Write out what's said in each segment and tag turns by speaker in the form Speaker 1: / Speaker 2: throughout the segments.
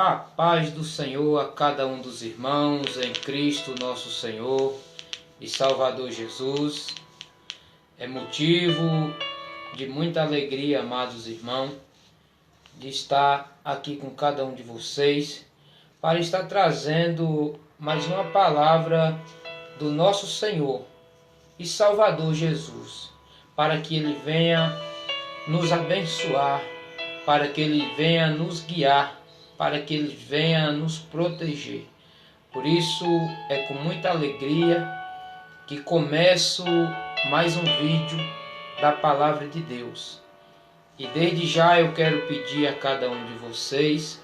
Speaker 1: A paz do Senhor a cada um dos irmãos em Cristo nosso Senhor e Salvador Jesus. É motivo de muita alegria, amados irmãos, de estar aqui com cada um de vocês para estar trazendo mais uma palavra do nosso Senhor e Salvador Jesus, para que Ele venha nos abençoar, para que Ele venha nos guiar, para que Ele venha nos proteger. Por isso é com muita alegria que começo mais um vídeo da Palavra de Deus. E desde já eu quero pedir a cada um de vocês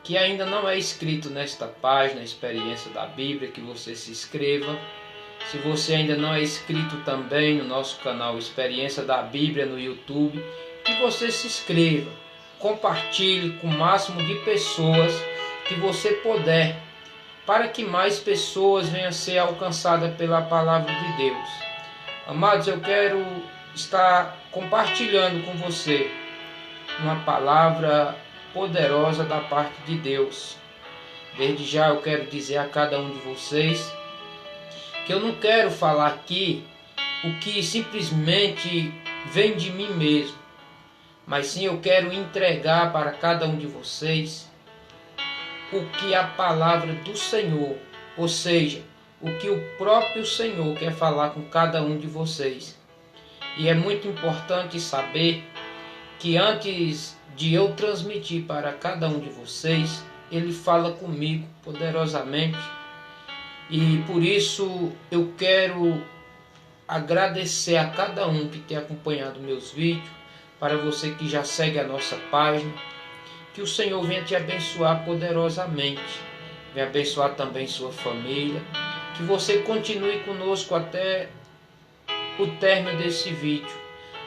Speaker 1: que ainda não é inscrito nesta página, Experiência da Bíblia, que você se inscreva. Se você ainda não é inscrito também no nosso canal Experiência da Bíblia no YouTube, que você se inscreva. Compartilhe com o máximo de pessoas que você puder, para que mais pessoas venham a ser alcançadas pela palavra de Deus. Amados, eu quero estar compartilhando com você uma palavra poderosa da parte de Deus. Desde já eu quero dizer a cada um de vocês que eu não quero falar aqui o que simplesmente vem de mim mesmo, mas sim eu quero entregar para cada um de vocês o que a palavra do Senhor, ou seja, o que o próprio Senhor quer falar com cada um de vocês. E é muito importante saber que antes de eu transmitir para cada um de vocês, Ele fala comigo poderosamente. E por isso eu quero agradecer a cada um que tem acompanhado meus vídeos, para você que já segue a nossa página, que o Senhor venha te abençoar poderosamente, venha abençoar também sua família, que você continue conosco até o término desse vídeo,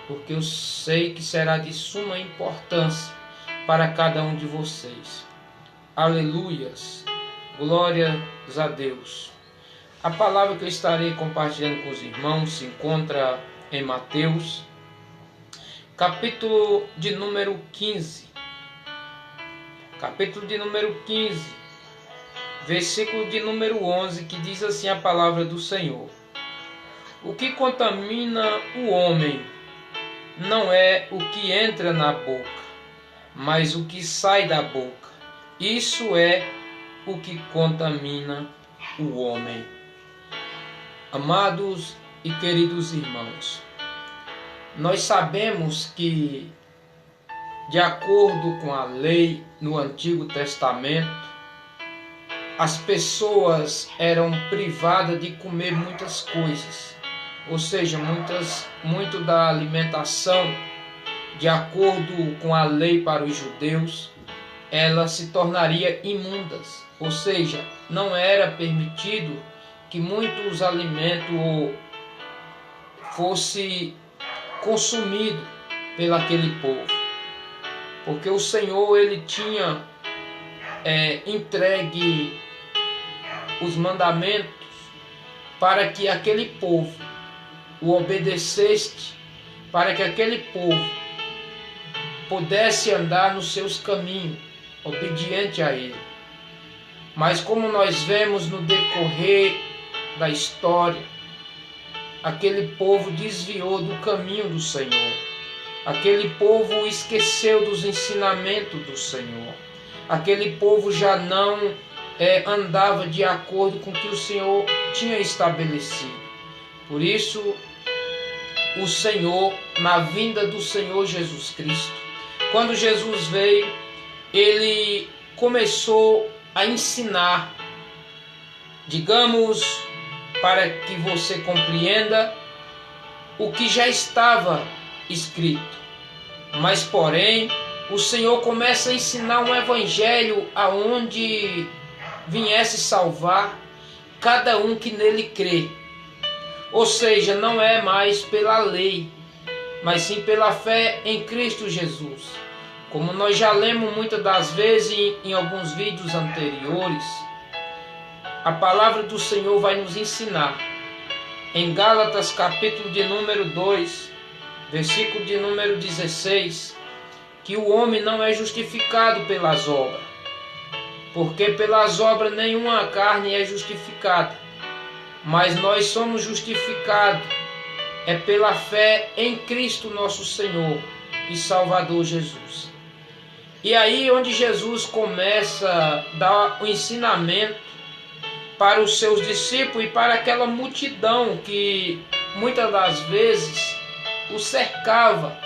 Speaker 1: porque eu sei que será de suma importância para cada um de vocês. Aleluias, glórias a Deus. A palavra que eu estarei compartilhando com os irmãos se encontra em Mateus, capítulo de número 15. Capítulo de número 15, versículo de número 11, que diz assim a palavra do Senhor: O que contamina o homem não é o que entra na boca, mas o que sai da boca. Isso é o que contamina o homem. Amados e queridos irmãos, nós sabemos que, de acordo com a lei no Antigo Testamento, as pessoas eram privadas de comer muitas coisas, ou seja, muito da alimentação, de acordo com a lei para os judeus, ela se tornaria imundas, ou seja, não era permitido que muitos alimentos fosse consumido pelaquele povo, porque o Senhor ele tinha entregue os mandamentos para que aquele povo o obedecesse, para que aquele povo pudesse andar nos seus caminhos, obediente a Ele. Mas como nós vemos no decorrer da história, aquele povo desviou do caminho do Senhor. Aquele povo esqueceu dos ensinamentos do Senhor. Aquele povo já não andava de acordo com o que o Senhor tinha estabelecido. Por isso, o Senhor, na vinda do Senhor Jesus Cristo, quando Jesus veio, Ele começou a ensinar, digamos, para que você compreenda o que já estava escrito. Mas, porém, o Senhor começa a ensinar um evangelho aonde viesse salvar cada um que nele crê. Ou seja, não é mais pela lei, mas sim pela fé em Cristo Jesus. Como nós já lemos muitas das vezes em alguns vídeos anteriores, a palavra do Senhor vai nos ensinar em Gálatas capítulo de número 2, versículo de número 16, que o homem não é justificado pelas obras, porque pelas obras nenhuma carne é justificada, mas nós somos justificados pela fé em Cristo nosso Senhor e Salvador Jesus. E aí onde Jesus começa a dar o ensinamento para os seus discípulos e para aquela multidão que muitas das vezes o cercava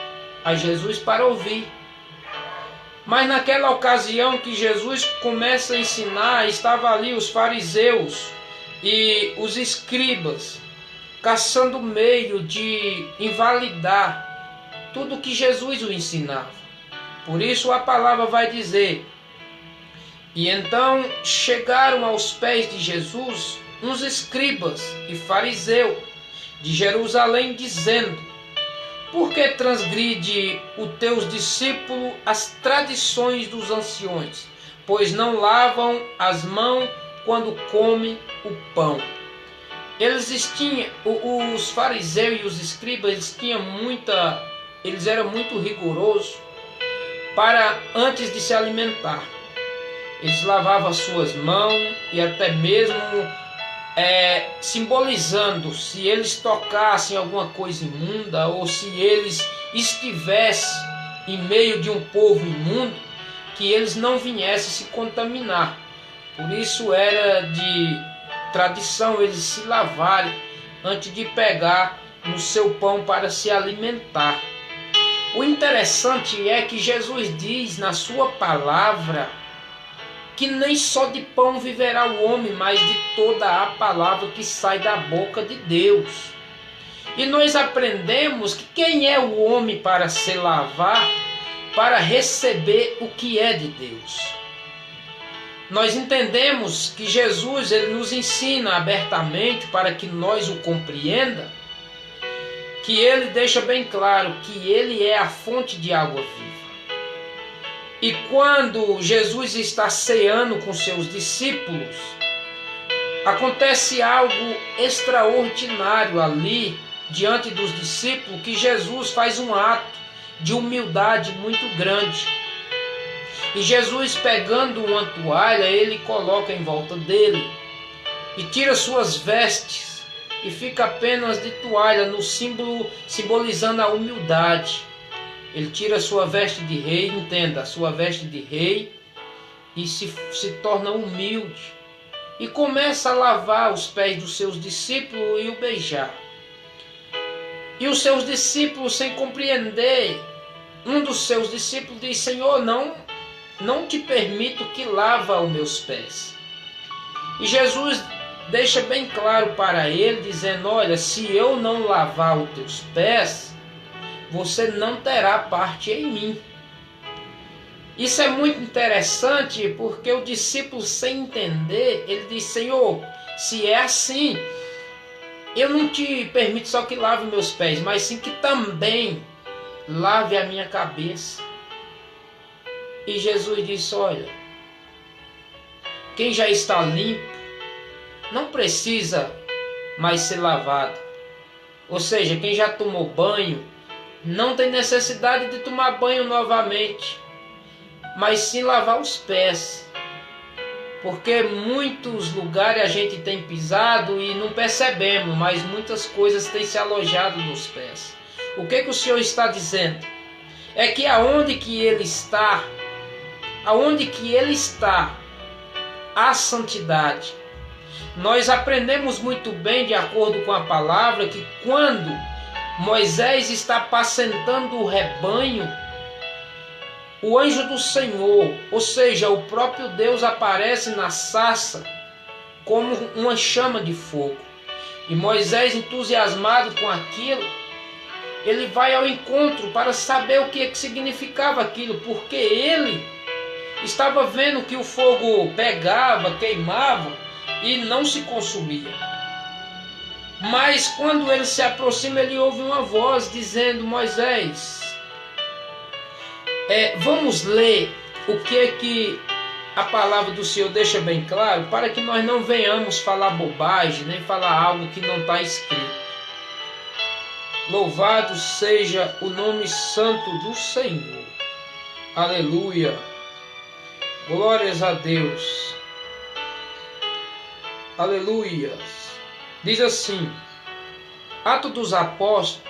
Speaker 1: a Jesus para ouvir. Mas naquela ocasião que Jesus começa a ensinar, estava ali os fariseus e os escribas caçando meio de invalidar tudo que Jesus o ensinava. Por isso a palavra vai dizer: e então chegaram aos pés de Jesus uns escribas e fariseus de Jerusalém, dizendo: por que transgride os teus discípulos as tradições dos anciões, pois não lavam as mãos quando comem o pão? Os fariseus e os escribas, eles eram muito rigorosos para antes de se alimentar. Eles lavavam as suas mãos e até mesmo simbolizando, se eles tocassem alguma coisa imunda ou se eles estivessem em meio de um povo imundo, que eles não viessem se contaminar. Por isso era de tradição eles se lavarem antes de pegar no seu pão para se alimentar. O interessante é que Jesus diz na sua palavra que nem só de pão viverá o homem, mas de toda a palavra que sai da boca de Deus. E nós aprendemos que quem é o homem para se lavar, para receber o que é de Deus. Nós entendemos que Jesus ele nos ensina abertamente para que nós o compreenda, que ele deixa bem claro que ele é a fonte de água viva. E quando Jesus está ceando com seus discípulos, acontece algo extraordinário ali diante dos discípulos, que Jesus faz um ato de humildade muito grande. E Jesus, pegando uma toalha, ele coloca em volta dele e tira suas vestes e fica apenas de toalha, no símbolo simbolizando a humildade. Ele tira sua veste de rei, entenda, a sua veste de rei, e se torna humilde e começa a lavar os pés dos seus discípulos e o beijar. E os seus discípulos, sem compreender, um dos seus discípulos diz: Senhor, não te permito que lava os meus pés. E Jesus deixa bem claro para ele, dizendo: olha, se eu não lavar os teus pés, você não terá parte em mim. Isso é muito interessante, porque o discípulo, sem entender, ele diz: Senhor, se é assim, eu não te permito só que lave meus pés, mas sim que também lave a minha cabeça. E Jesus disse: olha, quem já está limpo não precisa mais ser lavado. Ou seja, quem já tomou banho não tem necessidade de tomar banho novamente, mas sim lavar os pés. Porque muitos lugares a gente tem pisado e não percebemos, mas muitas coisas têm se alojado nos pés. O que o Senhor está dizendo? É que aonde que Ele está, há santidade. Nós aprendemos muito bem, de acordo com a palavra, que quando Moisés está apacentando o rebanho, o anjo do Senhor, ou seja, o próprio Deus, aparece na sarça como uma chama de fogo. E Moisés, entusiasmado com aquilo, ele vai ao encontro para saber o que significava aquilo, porque ele estava vendo que o fogo pegava, queimava e não se consumia. Mas quando ele se aproxima, ele ouve uma voz dizendo: Moisés, vamos ler o que a palavra do Senhor deixa bem claro, para que nós não venhamos falar bobagem, nem falar algo que não está escrito. Louvado seja o nome santo do Senhor. Aleluia. Glórias a Deus. Aleluias. Diz assim, Atos dos Apóstolos,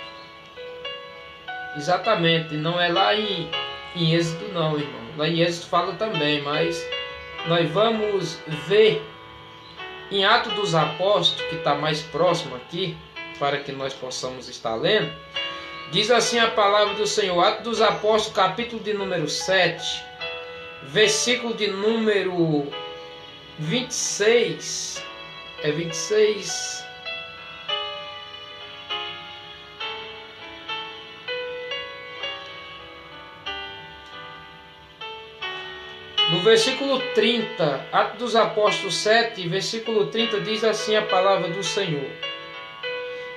Speaker 1: exatamente, não é lá em Êxodo não, irmão. Lá em Êxodo fala também, mas nós vamos ver em Atos dos Apóstolos, que está mais próximo aqui, para que nós possamos estar lendo. Diz assim a palavra do Senhor, Atos dos Apóstolos, capítulo de número 7, versículo de número 26. É 26. No versículo 30, Atos dos Apóstolos 7, versículo 30, diz assim a palavra do Senhor.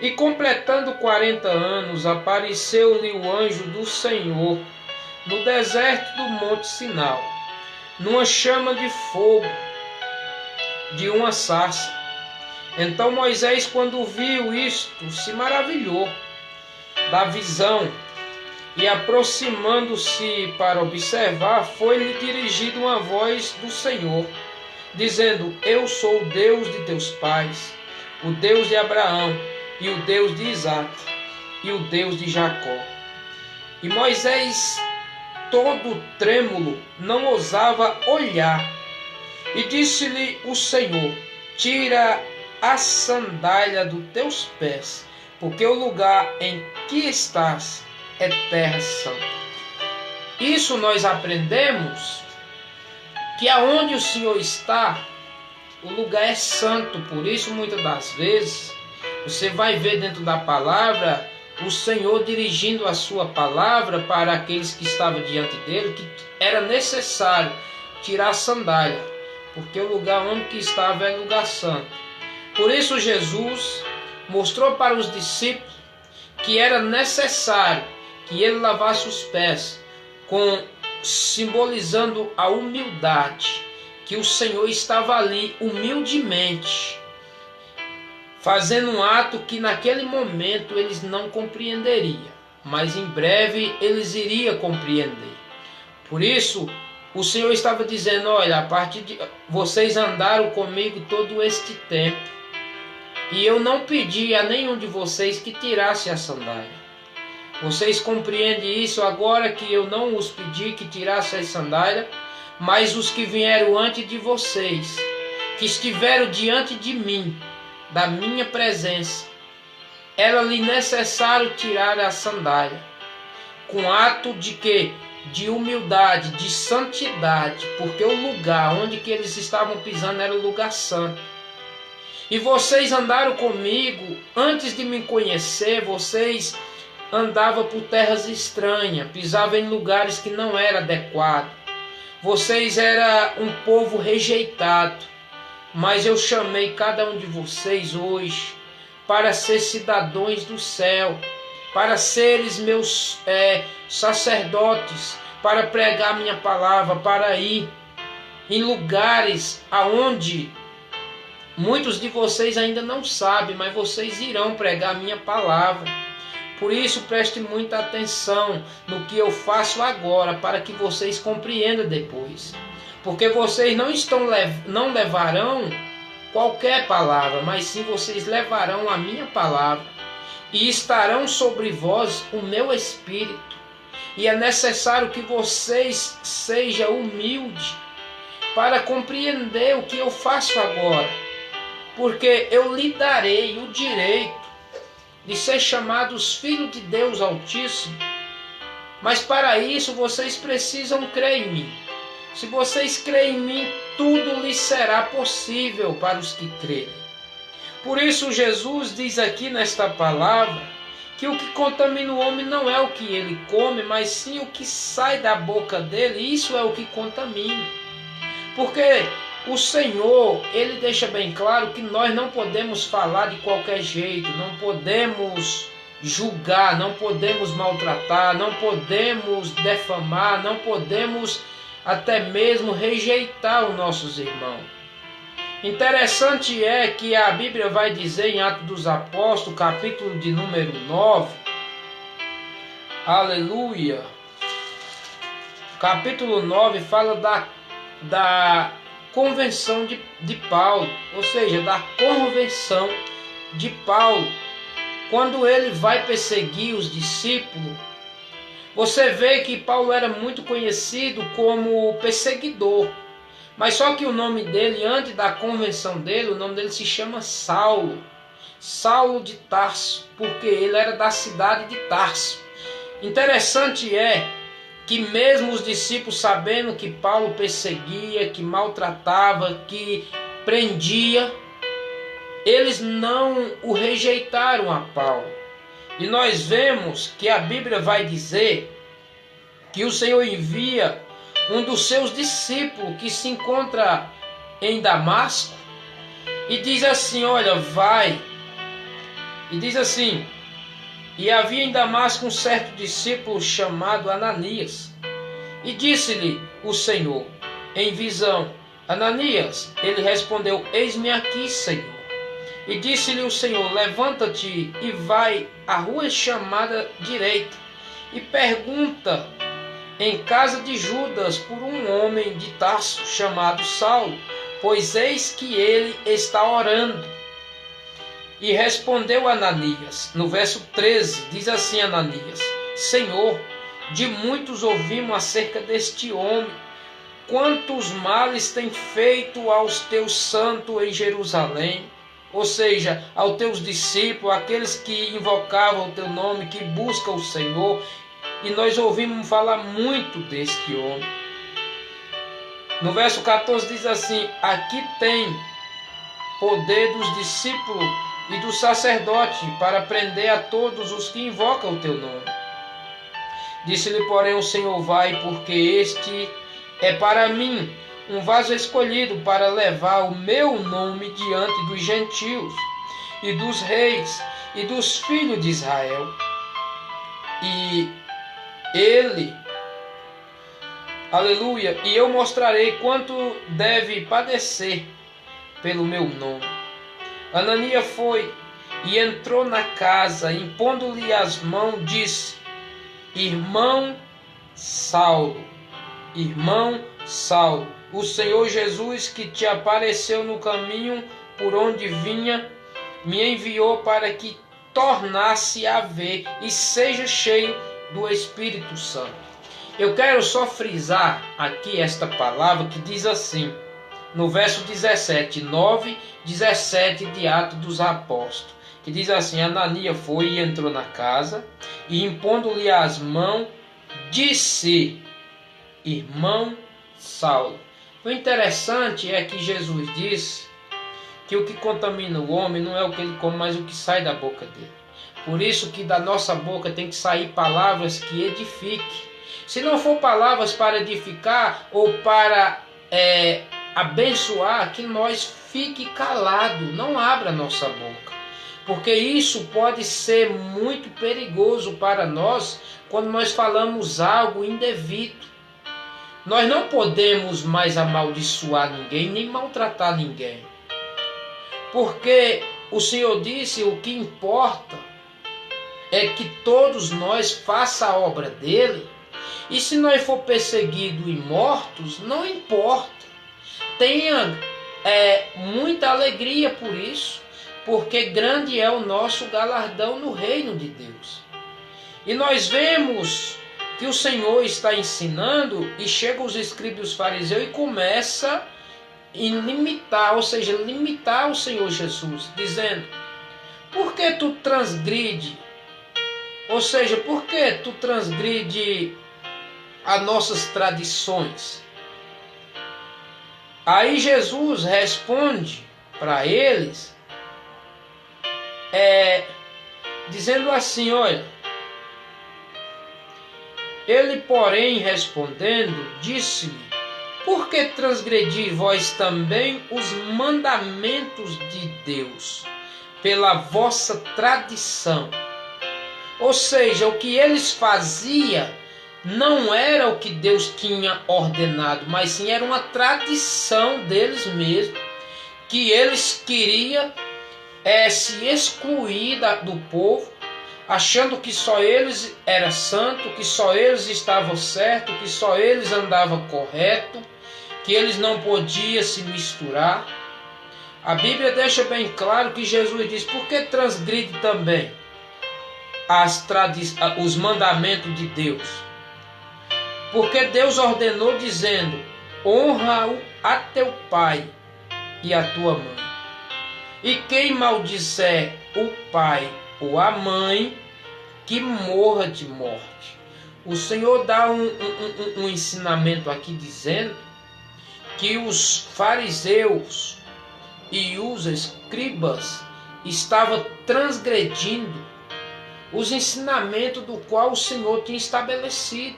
Speaker 1: E completando 40 anos, apareceu-lhe o anjo do Senhor no deserto do Monte Sinai, numa chama de fogo, de uma sarça. Então Moisés, quando viu isto, se maravilhou da visão, e aproximando-se para observar, foi-lhe dirigida uma voz do Senhor, dizendo: Eu sou o Deus de teus pais, o Deus de Abraão, e o Deus de Isaque, e o Deus de Jacó. E Moisés, todo trêmulo, não ousava olhar. E disse-lhe o Senhor: Tira a sandália dos teus pés, porque o lugar em que estás é terra santa. Isso nós aprendemos que aonde o Senhor está, o lugar é santo. Por isso, muitas das vezes, você vai ver dentro da palavra o Senhor dirigindo a sua palavra para aqueles que estavam diante dele, que era necessário tirar a sandália, porque o lugar onde que estava é lugar santo. Por isso Jesus mostrou para os discípulos que era necessário que ele lavasse os pés, simbolizando a humildade, que o Senhor estava ali humildemente, fazendo um ato que naquele momento eles não compreenderiam, mas em breve eles iriam compreender. Por isso, o Senhor estava dizendo: olha, a partir de vocês andaram comigo todo este tempo, e eu não pedi a nenhum de vocês que tirasse a sandália. Vocês compreendem isso agora, que eu não os pedi que tirassem a sandália, mas os que vieram antes de vocês, que estiveram diante de mim, da minha presença, era-lhe necessário tirar a sandália, com ato de quê? De humildade, de santidade, porque o lugar onde que eles estavam pisando era o lugar santo. E vocês andaram comigo, antes de me conhecer, vocês andavam por terras estranhas, pisavam em lugares que não eram adequados. Vocês eram um povo rejeitado, mas eu chamei cada um de vocês hoje para ser cidadãos do céu, para seres meus sacerdotes, para pregar minha palavra, para ir em lugares aonde muitos de vocês ainda não sabem, mas vocês irão pregar a minha palavra. Por isso, preste muita atenção no que eu faço agora, para que vocês compreendam depois. Porque vocês não levarão qualquer palavra, mas sim vocês levarão a minha palavra. E estarão sobre vós o meu Espírito. E é necessário que vocês sejam humildes para compreender o que eu faço agora. Porque eu lhe darei o direito de ser chamados filhos de Deus Altíssimo. Mas para isso vocês precisam crer em mim. Se vocês creem em mim, tudo lhes será possível para os que crerem. Por isso Jesus diz aqui nesta palavra que o que contamina o homem não é o que ele come, mas sim o que sai da boca dele. Isso é o que contamina. Porque o Senhor, ele deixa bem claro que nós não podemos falar de qualquer jeito, não podemos julgar, não podemos maltratar, não podemos defamar, não podemos até mesmo rejeitar os nossos irmãos. Interessante é que a Bíblia vai dizer em Atos dos Apóstolos, capítulo de número 9, aleluia, capítulo 9 fala da convenção de Paulo, ou seja, da conversão de Paulo. Quando ele vai perseguir os discípulos, você vê que Paulo era muito conhecido como perseguidor. Mas só que o nome dele, antes da convenção dele, o nome dele se chama Saulo. Saulo de Tarso, porque ele era da cidade de Tarso. Interessante é que mesmo os discípulos, sabendo que Paulo perseguia, que maltratava, que prendia, eles não o rejeitaram a Paulo. E nós vemos que a Bíblia vai dizer que o Senhor envia um dos seus discípulos que se encontra em Damasco e diz assim, olha, vai. E diz assim, e havia em Damasco um certo discípulo chamado Ananias. E disse-lhe o Senhor, em visão, Ananias. Ele respondeu, eis-me aqui, Senhor. E disse-lhe o Senhor, levanta-te e vai à rua chamada direita, e pergunta em casa de Judas por um homem de Tarso chamado Saulo, pois eis que ele está orando. E respondeu Ananias, no verso 13, diz assim Ananias, Senhor, de muitos ouvimos acerca deste homem, quantos males tem feito aos teus santos em Jerusalém, ou seja, aos teus discípulos, aqueles que invocavam o teu nome, que buscam o Senhor, e nós ouvimos falar muito deste homem. No verso 14 diz assim, aqui tem poder dos discípulos e do sacerdote para prender a todos os que invocam o teu nome. Disse-lhe, porém, o Senhor, vai, porque este é para mim um vaso escolhido para levar o meu nome diante dos gentios e dos reis e dos filhos de Israel. E ele, aleluia, e eu mostrarei quanto deve padecer pelo meu nome. Ananias foi e entrou na casa, impondo-lhe as mãos, disse, irmão Saulo, o Senhor Jesus que te apareceu no caminho por onde vinha, me enviou para que tornasse a ver e seja cheio do Espírito Santo. Eu quero só frisar aqui esta palavra que diz assim, no verso 17, 9, 17 de Atos dos Apóstolos, que diz assim, Ananias foi e entrou na casa, e impondo-lhe as mãos, disse, irmão Saulo. O interessante é que Jesus disse que o que contamina o homem não é o que ele come, mas o que sai da boca dele. Por isso que da nossa boca tem que sair palavras que edifiquem. Se não for palavras para edificar ou para abençoar, que nós fique calado, não abra nossa boca. Porque isso pode ser muito perigoso para nós quando nós falamos algo indevido. Nós não podemos mais amaldiçoar ninguém, nem maltratar ninguém. Porque o Senhor disse, o que importa é que todos nós façam a obra dele. E se nós for perseguidos e mortos, não importa. Tenha muita alegria por isso, porque grande é o nosso galardão no reino de Deus. E nós vemos que o Senhor está ensinando e chegam os escribas e os fariseus e começa a limitar, ou seja, limitar o Senhor Jesus, dizendo, por que tu transgride? Ou seja, por que tu transgride as nossas tradições? Aí Jesus responde para eles, dizendo assim, olha, ele, porém, respondendo, disse-lhe, por que transgredir vós também os mandamentos de Deus, pela vossa tradição? Ou seja, o que eles faziam não era o que Deus tinha ordenado, mas sim era uma tradição deles mesmos, que eles queriam se excluir do povo, achando que só eles eram santos, que só eles estavam certos, que só eles andavam correto. que eles não podiam se misturar. A Bíblia deixa bem claro que Jesus diz: por que transgride também os mandamentos de Deus? Porque Deus ordenou dizendo: honra a teu pai e a tua mãe. E quem maldisser o pai ou a mãe, que morra de morte. O Senhor dá um ensinamento aqui dizendo que os fariseus e os escribas estavam transgredindo os ensinamentos do qual o Senhor tinha estabelecido,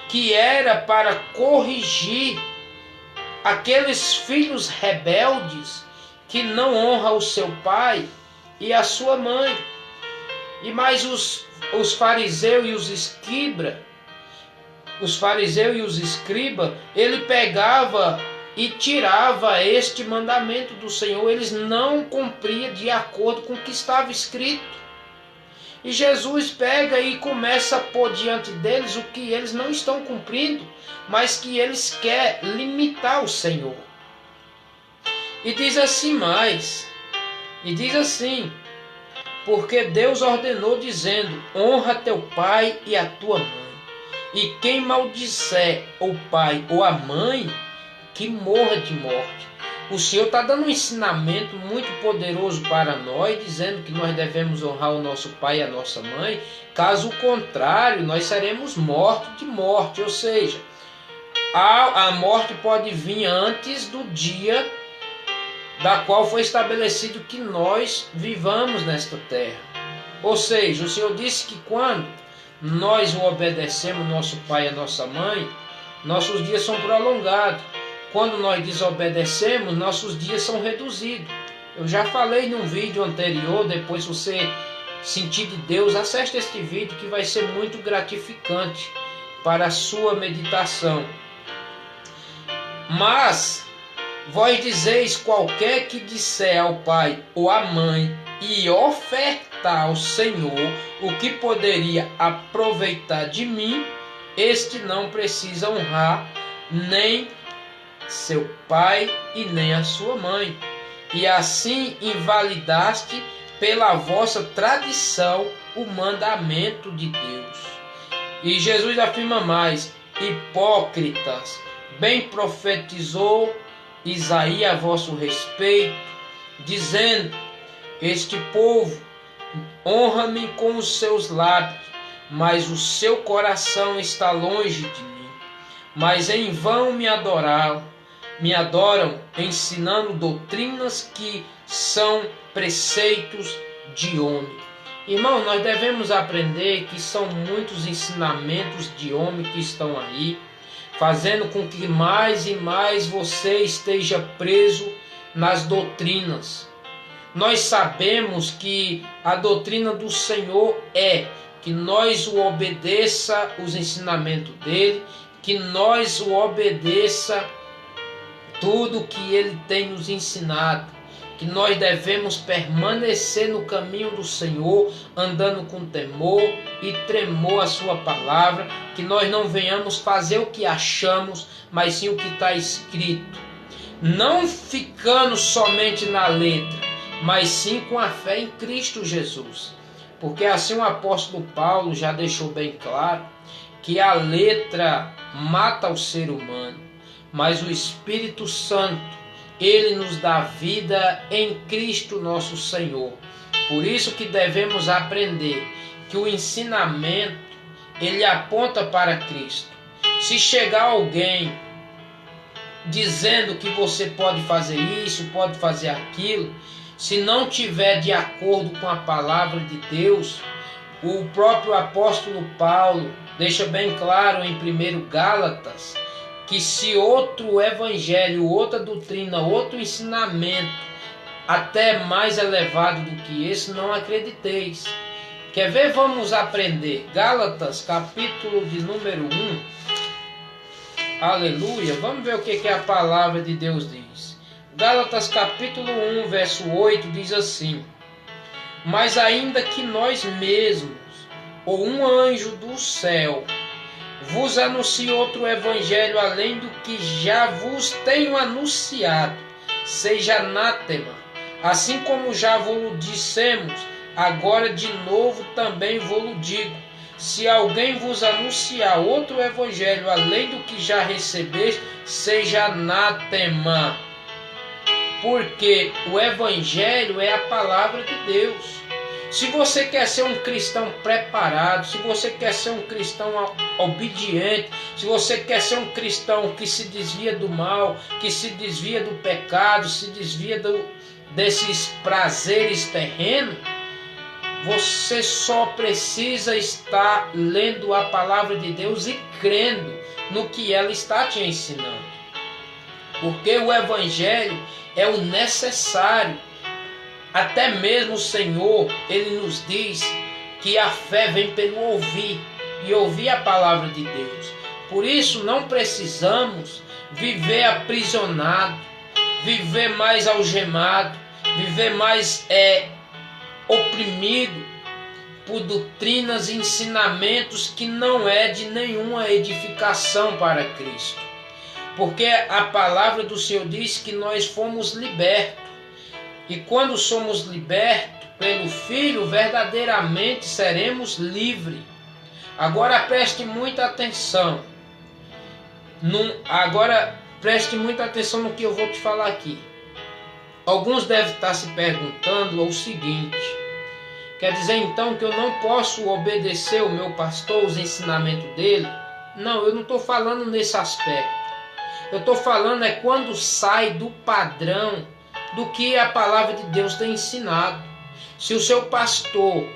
Speaker 1: que era para corrigir aqueles filhos rebeldes que não honram o seu pai e a sua mãe. E mais os fariseus e os escribas, ele pegava e tirava este mandamento do Senhor. Eles não cumpriam de acordo com o que estava escrito. E Jesus pega e começa a pôr diante deles o que eles não estão cumprindo, mas que eles querem limitar o Senhor. E diz assim porque Deus ordenou dizendo: honra teu pai e a tua mãe. E quem maldisser o pai ou a mãe, que morra de morte. O Senhor está dando um ensinamento muito poderoso para nós, dizendo que nós devemos honrar o nosso pai e a nossa mãe. Caso contrário, nós seremos mortos de morte. Ou seja, a morte pode vir antes do dia da qual foi estabelecido que nós vivamos nesta terra. Ou seja, o Senhor disse que quando nós o obedecemos, nosso pai e a nossa mãe, nossos dias são prolongados. Quando nós desobedecemos, nossos dias são reduzidos. Eu já falei num vídeo anterior, depois se você sentir de Deus, acesse este vídeo que vai ser muito gratificante para a sua meditação. Mas vós dizeis: qualquer que disser ao pai ou à mãe e ofertar ao Senhor o que poderia aproveitar de mim, este não precisa honrar nem seu pai e nem a sua mãe. E assim invalidaste pela vossa tradição o mandamento de Deus. E Jesus afirma mais: hipócritas, bem profetizou Isaías a vosso respeito, dizendo: este povo honra-me com os seus lábios, mas o seu coração está longe de mim. Mas em vão me adoram, ensinando doutrinas que são preceitos de homem. Irmão, nós devemos aprender que são muitos ensinamentos de homem que estão aí, fazendo com que mais e mais você esteja preso nas doutrinas. Nós sabemos que a doutrina do Senhor é que nós o obedeça os ensinamentos dele, que nós o obedeça tudo que ele tem nos ensinado, que nós devemos permanecer no caminho do Senhor, andando com temor e tremor a sua palavra, que nós não venhamos fazer o que achamos, mas sim o que está escrito, não ficando somente na letra, mas sim com a fé em Cristo Jesus, porque assim o apóstolo Paulo já deixou bem claro que a letra mata o ser humano, mas o Espírito Santo, ele nos dá vida em Cristo nosso Senhor. Por isso que devemos aprender que o ensinamento, ele aponta para Cristo. Se chegar alguém dizendo que você pode fazer isso, pode fazer aquilo, se não tiver de acordo com a palavra de Deus, o próprio apóstolo Paulo deixa bem claro em 1 Gálatas, que se outro evangelho, outra doutrina, outro ensinamento, até mais elevado do que esse, não acrediteis. Quer ver? Vamos aprender. Gálatas, capítulo de número 1. Aleluia. Vamos ver o que a palavra de Deus diz. Gálatas, capítulo 1, verso 8, diz assim: mas ainda que nós mesmos, ou um anjo do céu, vos anuncio outro evangelho além do que já vos tenho anunciado, seja anátema. Assim como já vos dissemos, agora de novo também vos digo: se alguém vos anunciar outro evangelho além do que já recebeste, seja anátema. Porque o evangelho é a palavra de Deus. Se você quer ser um cristão preparado, se você quer ser um cristão obediente, se você quer ser um cristão que se desvia do mal, que se desvia do pecado, se desvia desses prazeres terrenos, você só precisa estar lendo a palavra de Deus e crendo no que ela está te ensinando. Porque o evangelho é o necessário. Até mesmo o Senhor, Ele nos diz que a fé vem pelo ouvir, e ouvir a palavra de Deus. Por isso não precisamos viver aprisionado, viver mais algemado, viver mais oprimido por doutrinas e ensinamentos que não é de nenhuma edificação para Cristo. Porque a palavra do Senhor diz que nós fomos libertos. E quando somos libertos pelo Filho, verdadeiramente seremos livres. Agora preste muita atenção. Preste muita atenção no que eu vou te falar aqui. Alguns devem estar se perguntando o seguinte: quer dizer então que eu não posso obedecer o meu pastor, os ensinamentos dele? Não, eu não estou falando nesse aspecto. Eu estou falando quando sai do padrão do que a palavra de Deus tem ensinado. Se o seu pastor,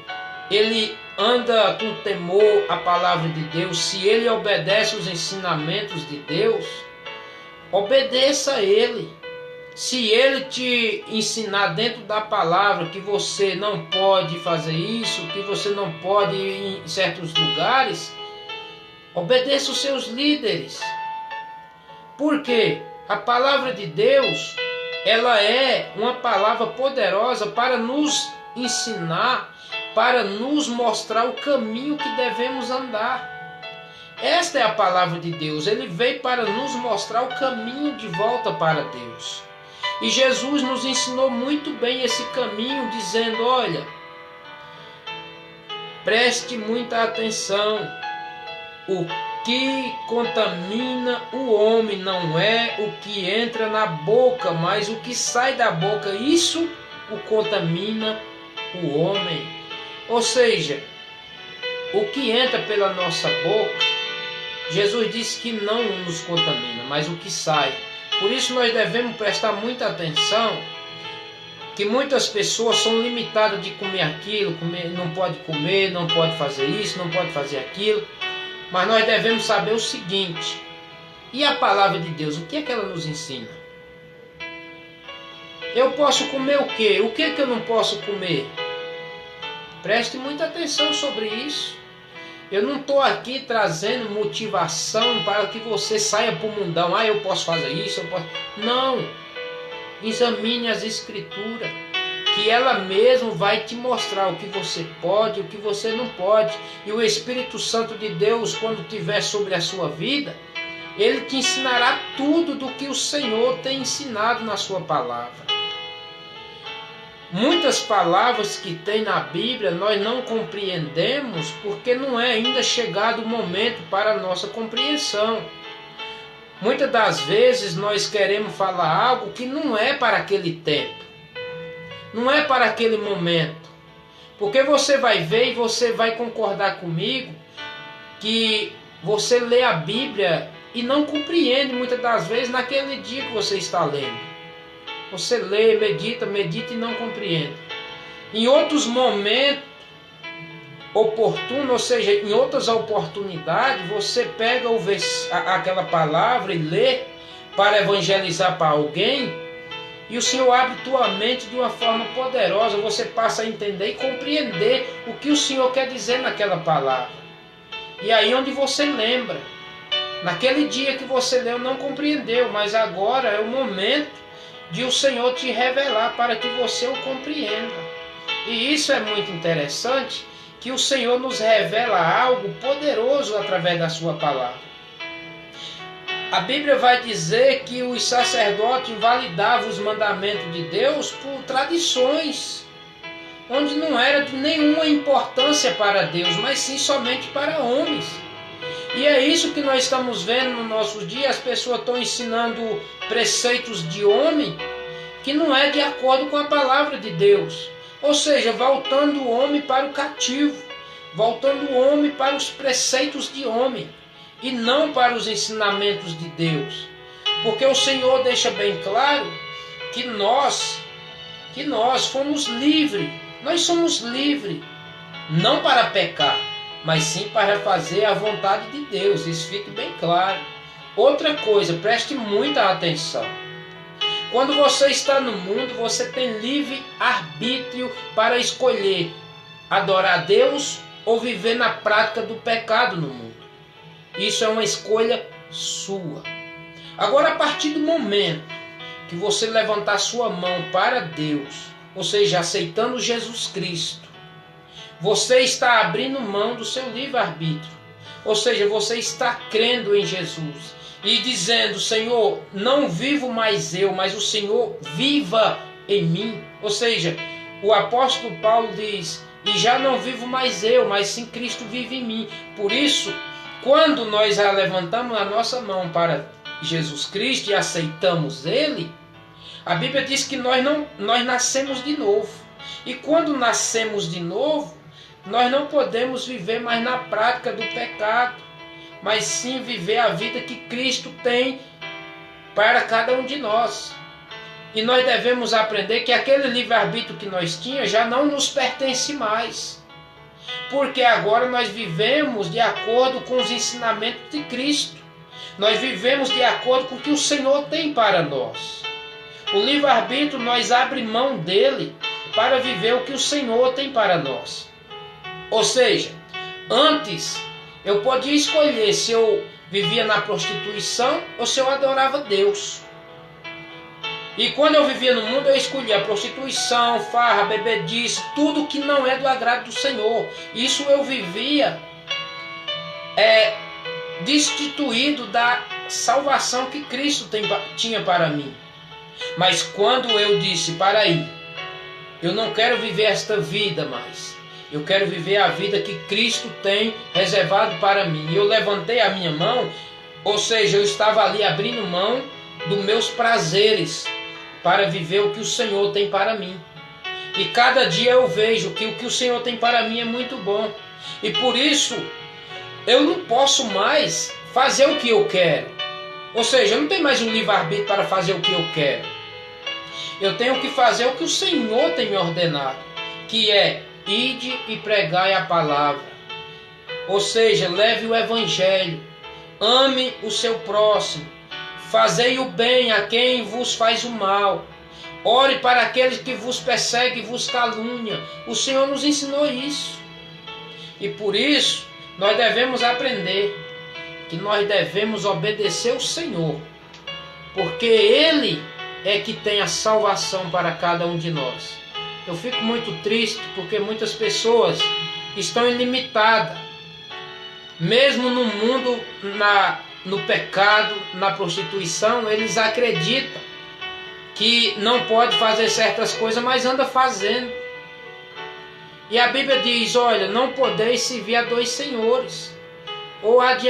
Speaker 1: ele anda com temor à palavra de Deus, se ele obedece os ensinamentos de Deus, obedeça a ele. Se ele te ensinar dentro da palavra que você não pode fazer isso, que você não pode ir em certos lugares, obedeça os seus líderes. Por quê? A palavra de Deus, ela é uma palavra poderosa para nos ensinar, para nos mostrar o caminho que devemos andar. Esta é a palavra de Deus. Ele veio para nos mostrar o caminho de volta para Deus. E Jesus nos ensinou muito bem esse caminho, dizendo: olha, preste muita atenção. O que contamina o homem não é o que entra na boca, mas o que sai da boca. Isso o contamina o homem. Ou seja, o que entra pela nossa boca, Jesus disse que não nos contamina, mas o que sai. Por isso nós devemos prestar muita atenção, que muitas pessoas são limitadas de comer aquilo, não pode comer, não pode fazer isso, não pode fazer aquilo. Mas nós devemos saber o seguinte: e a palavra de Deus, o que é que ela nos ensina? Eu posso comer o quê? O que é que eu não posso comer? Preste muita atenção sobre isso. Eu não estou aqui trazendo motivação para que você saia para o mundão. Ah, eu posso fazer isso, eu posso... Não. Examine as escrituras, que ela mesmo vai te mostrar o que você pode, o que você não pode. E o Espírito Santo de Deus, quando estiver sobre a sua vida, ele te ensinará tudo do que o Senhor tem ensinado na sua palavra. Muitas palavras que tem na Bíblia nós não compreendemos porque não é ainda chegado o momento para a nossa compreensão. Muitas das vezes nós queremos falar algo que não é para aquele tempo, não é para aquele momento. Porque você vai ver e você vai concordar comigo que você lê a Bíblia e não compreende muitas das vezes naquele dia que você está lendo. Você lê, medita e não compreende. Em outros momentos oportunos, ou seja, em outras oportunidades, você pega aquela palavra e lê para evangelizar para alguém, e o Senhor abre tua mente de uma forma poderosa. Você passa a entender e compreender o que o Senhor quer dizer naquela palavra. E aí onde você lembra. Naquele dia que você leu não compreendeu, mas agora é o momento de o Senhor te revelar para que você o compreenda. E isso é muito interessante, que o Senhor nos revela algo poderoso através da sua palavra. A Bíblia vai dizer que os sacerdotes invalidavam os mandamentos de Deus por tradições, onde não era de nenhuma importância para Deus, mas sim somente para homens. E é isso que nós estamos vendo no nosso dia. As pessoas estão ensinando preceitos de homem que não é de acordo com a palavra de Deus. Ou seja, voltando o homem para o cativo, voltando o homem para os preceitos de homem e não para os ensinamentos de Deus. Porque o Senhor deixa bem claro que nós fomos livres. Nós somos livres, não para pecar, mas sim para fazer a vontade de Deus. Isso fique bem claro. Outra coisa, preste muita atenção. Quando você está no mundo, você tem livre arbítrio para escolher adorar a Deus ou viver na prática do pecado no mundo. Isso é uma escolha sua. Agora, a partir do momento que você levantar sua mão para Deus, ou seja, aceitando Jesus Cristo, você está abrindo mão do seu livre-arbítrio. Ou seja, você está crendo em Jesus e dizendo: Senhor, não vivo mais eu, mas o Senhor viva em mim. Ou seja, o apóstolo Paulo diz: e já não vivo mais eu, mas sim Cristo vive em mim. Por isso, quando nós levantamos a nossa mão para Jesus Cristo e aceitamos Ele, a Bíblia diz que nós nascemos de novo. E quando nascemos de novo, nós não podemos viver mais na prática do pecado, mas sim viver a vida que Cristo tem para cada um de nós. E nós devemos aprender que aquele livre-arbítrio que nós tínhamos já não nos pertence mais. Porque agora nós vivemos de acordo com os ensinamentos de Cristo. Nós vivemos de acordo com o que o Senhor tem para nós. O livre-arbítrio, nós abrimos mão dele para viver o que o Senhor tem para nós. Ou seja, antes eu podia escolher se eu vivia na prostituição ou se eu adorava Deus. E quando eu vivia no mundo, eu escolhia a prostituição, farra, bebedice, tudo que não é do agrado do Senhor. Isso eu vivia destituído da salvação que Cristo tinha para mim. Mas quando eu disse: para aí, eu não quero viver esta vida mais, eu quero viver a vida que Cristo tem reservado para mim, e eu levantei a minha mão, ou seja, eu estava ali abrindo mão dos meus prazeres para viver o que o Senhor tem para mim. E cada dia eu vejo que o que o Senhor tem para mim é muito bom. E por isso, eu não posso mais fazer o que eu quero. Ou seja, eu não tenho mais um livre-arbítrio para fazer o que eu quero. Eu tenho que fazer o que o Senhor tem me ordenado, que é: ide e pregai a palavra. Ou seja, leve o evangelho, ame o seu próximo, fazei o bem a quem vos faz o mal, ore para aqueles que vos perseguem e vos caluniam. O Senhor nos ensinou isso. E por isso, nós devemos aprender que nós devemos obedecer o Senhor, porque Ele é que tem a salvação para cada um de nós. Eu fico muito triste porque muitas pessoas estão ilimitadas, mesmo no mundo, no pecado, na prostituição. Eles acreditam que não pode fazer certas coisas, mas anda fazendo. E a Bíblia diz: olha, não podeis servir a dois senhores. Ou há de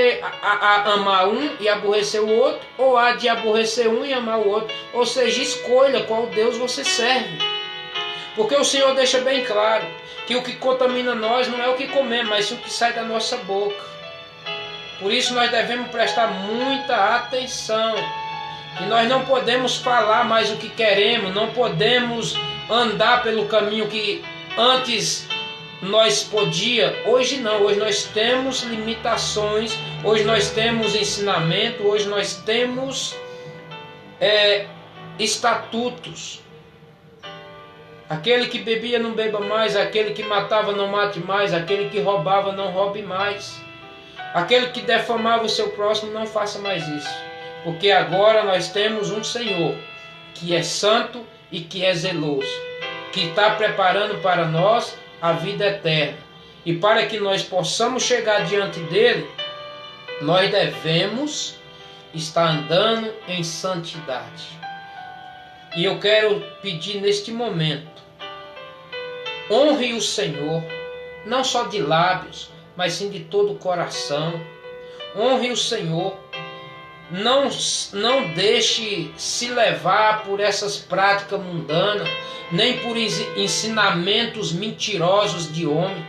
Speaker 1: amar um e aborrecer o outro, ou há de aborrecer um e amar o outro. Ou seja, escolha qual Deus você serve. Porque o Senhor deixa bem claro que o que contamina nós não é o que comemos, mas sim o que sai da nossa boca. Por isso nós devemos prestar muita atenção. E nós não podemos falar mais o que queremos, não podemos andar pelo caminho que antes nós podíamos. Hoje não, hoje nós temos limitações, hoje nós temos ensinamento, hoje nós temos estatutos. Aquele que bebia não beba mais, aquele que matava não mate mais, aquele que roubava não roube mais, aquele que defamava o seu próximo não faça mais isso. Porque agora nós temos um Senhor que é santo e que é zeloso, que está preparando para nós a vida eterna. E para que nós possamos chegar diante dele, nós devemos estar andando em santidade. E eu quero pedir neste momento, honre o Senhor, não só de lábios, mas sim de todo o coração. Honre o Senhor. Não deixe se levar por essas práticas mundanas, nem por ensinamentos mentirosos de homem,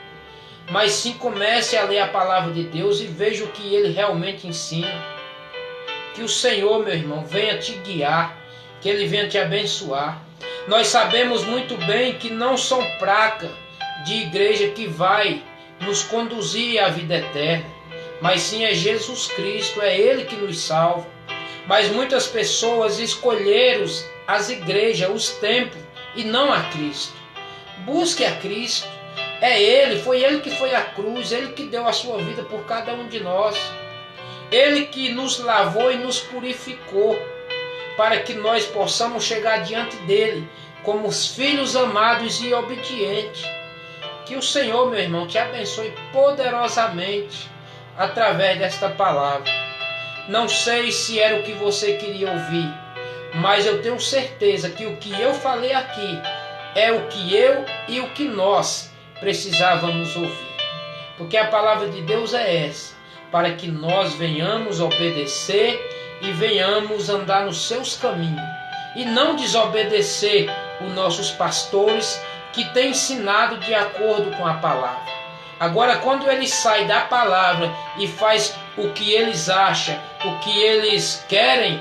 Speaker 1: mas sim comece a ler a palavra de Deus e veja o que ele realmente ensina. Que o Senhor, meu irmão, venha te guiar, que ele venha te abençoar. Nós sabemos muito bem que não são placas de igreja que vai nos conduzir à vida eterna, mas sim é Jesus Cristo, é Ele que nos salva. Mas muitas pessoas escolheram as igrejas, os templos, e não a Cristo. Busque a Cristo, é Ele, foi Ele que foi à cruz, Ele que deu a sua vida por cada um de nós. Ele que nos lavou e nos purificou, para que nós possamos chegar diante dEle, como os filhos amados e obedientes. Que o Senhor, meu irmão, te abençoe poderosamente, através desta palavra. Não sei se era o que você queria ouvir, mas eu tenho certeza que o que eu falei aqui é o que eu e o que nós precisávamos ouvir. Porque a palavra de Deus é essa, para que nós venhamos obedecer e venhamos andar nos seus caminhos, e não desobedecer os nossos pastores que têm ensinado de acordo com a palavra. Agora, quando eles saem da palavra e faz o que eles acham, o que eles querem,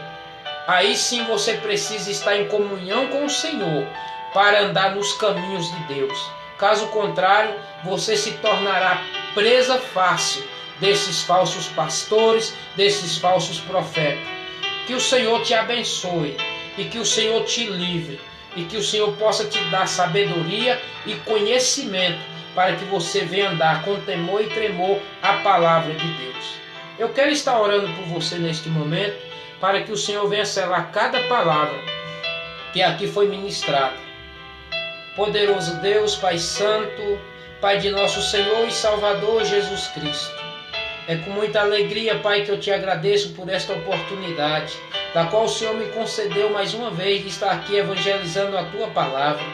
Speaker 1: aí sim você precisa estar em comunhão com o Senhor para andar nos caminhos de Deus. Caso contrário, você se tornará presa fácil desses falsos pastores, desses falsos profetas. Que o Senhor te abençoe e que o Senhor te livre e que o Senhor possa te dar sabedoria e conhecimento para que você venha andar com temor e tremor a palavra de Deus. Eu quero estar orando por você neste momento, para que o Senhor venha selar cada palavra que aqui foi ministrada. Poderoso Deus, Pai Santo, Pai de nosso Senhor e Salvador Jesus Cristo, é com muita alegria, Pai, que eu te agradeço por esta oportunidade, da qual o Senhor me concedeu mais uma vez de estar aqui evangelizando a Tua palavra.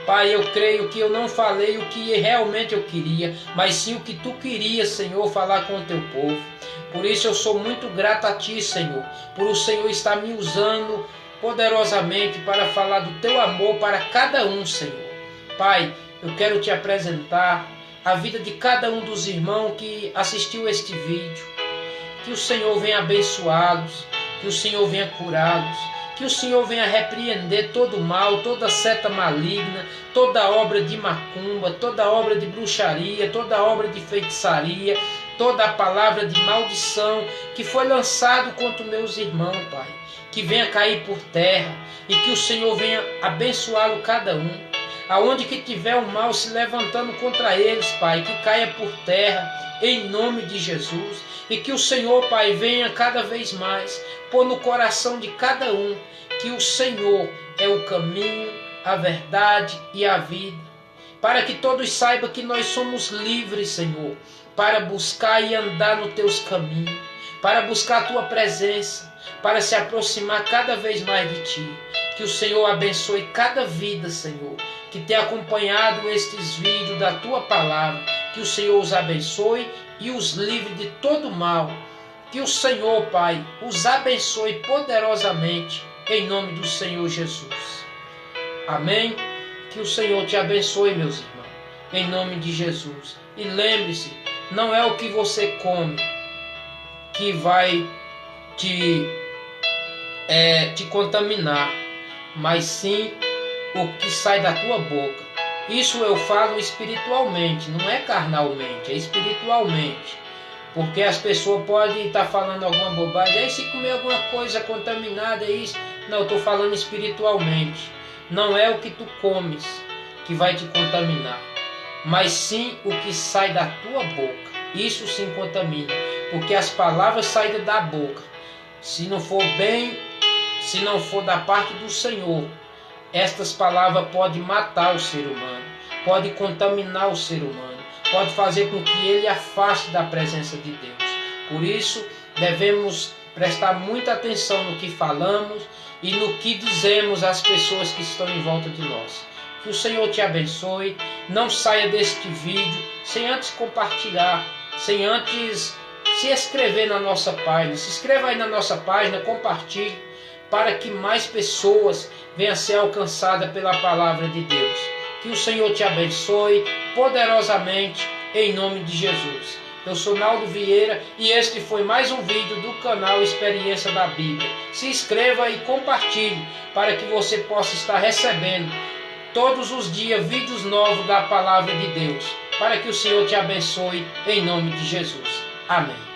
Speaker 1: Pai, eu creio que eu não falei o que realmente eu queria, mas sim o que Tu querias, Senhor, falar com o Teu povo. Por isso eu sou muito grato a Ti, Senhor, por o Senhor estar me usando poderosamente para falar do Teu amor para cada um, Senhor. Pai, eu quero Te apresentar a vida de cada um dos irmãos que assistiu este vídeo. Que o Senhor venha abençoá-los, que o Senhor venha curá-los, que o Senhor venha repreender todo o mal, toda seta maligna, toda obra de macumba, toda obra de bruxaria, toda obra de feitiçaria, toda a palavra de maldição que foi lançado contra meus irmãos, Pai. Que venha cair por terra e que o Senhor venha abençoá-lo cada um. Aonde que tiver o mal se levantando contra eles, Pai, que caia por terra, em nome de Jesus. E que o Senhor, Pai, venha cada vez mais pôr no coração de cada um que o Senhor é o caminho, a verdade e a vida. Para que todos saibam que nós somos livres, Senhor, para buscar e andar nos teus caminhos, para buscar a tua presença, para se aproximar cada vez mais de ti. Que o Senhor abençoe cada vida, Senhor, que tem acompanhado estes vídeos da Tua Palavra. Que o Senhor os abençoe e os livre de todo mal. Que o Senhor, Pai, os abençoe poderosamente, em nome do Senhor Jesus. Amém? Que o Senhor te abençoe, meus irmãos, em nome de Jesus. E lembre-se, não é o que você come que vai te contaminar, mas sim o que sai da tua boca. Isso eu falo espiritualmente, não é carnalmente, é espiritualmente. Porque as pessoas podem estar falando alguma bobagem, aí se comer alguma coisa contaminada, é isso. Não, eu estou falando espiritualmente. Não é o que tu comes que vai te contaminar, mas sim o que sai da tua boca. Isso sim contamina, porque as palavras saem da boca, se não for bem, se não for da parte do Senhor, estas palavras podem matar o ser humano, podem contaminar o ser humano, pode fazer com que ele afaste da presença de Deus. Por isso, devemos prestar muita atenção no que falamos e no que dizemos às pessoas que estão em volta de nós. Que o Senhor te abençoe. Não saia deste vídeo sem antes compartilhar, sem antes se inscrever na nossa página. Se inscreva aí na nossa página, compartilhe, para que mais pessoas venham a ser alcançadas pela palavra de Deus. Que o Senhor te abençoe poderosamente, em nome de Jesus. Eu sou Naldo Vieira e este foi mais um vídeo do canal Experiência da Bíblia. Se inscreva e compartilhe para que você possa estar recebendo todos os dias vídeos novos da palavra de Deus. Para que o Senhor te abençoe em nome de Jesus. Amém.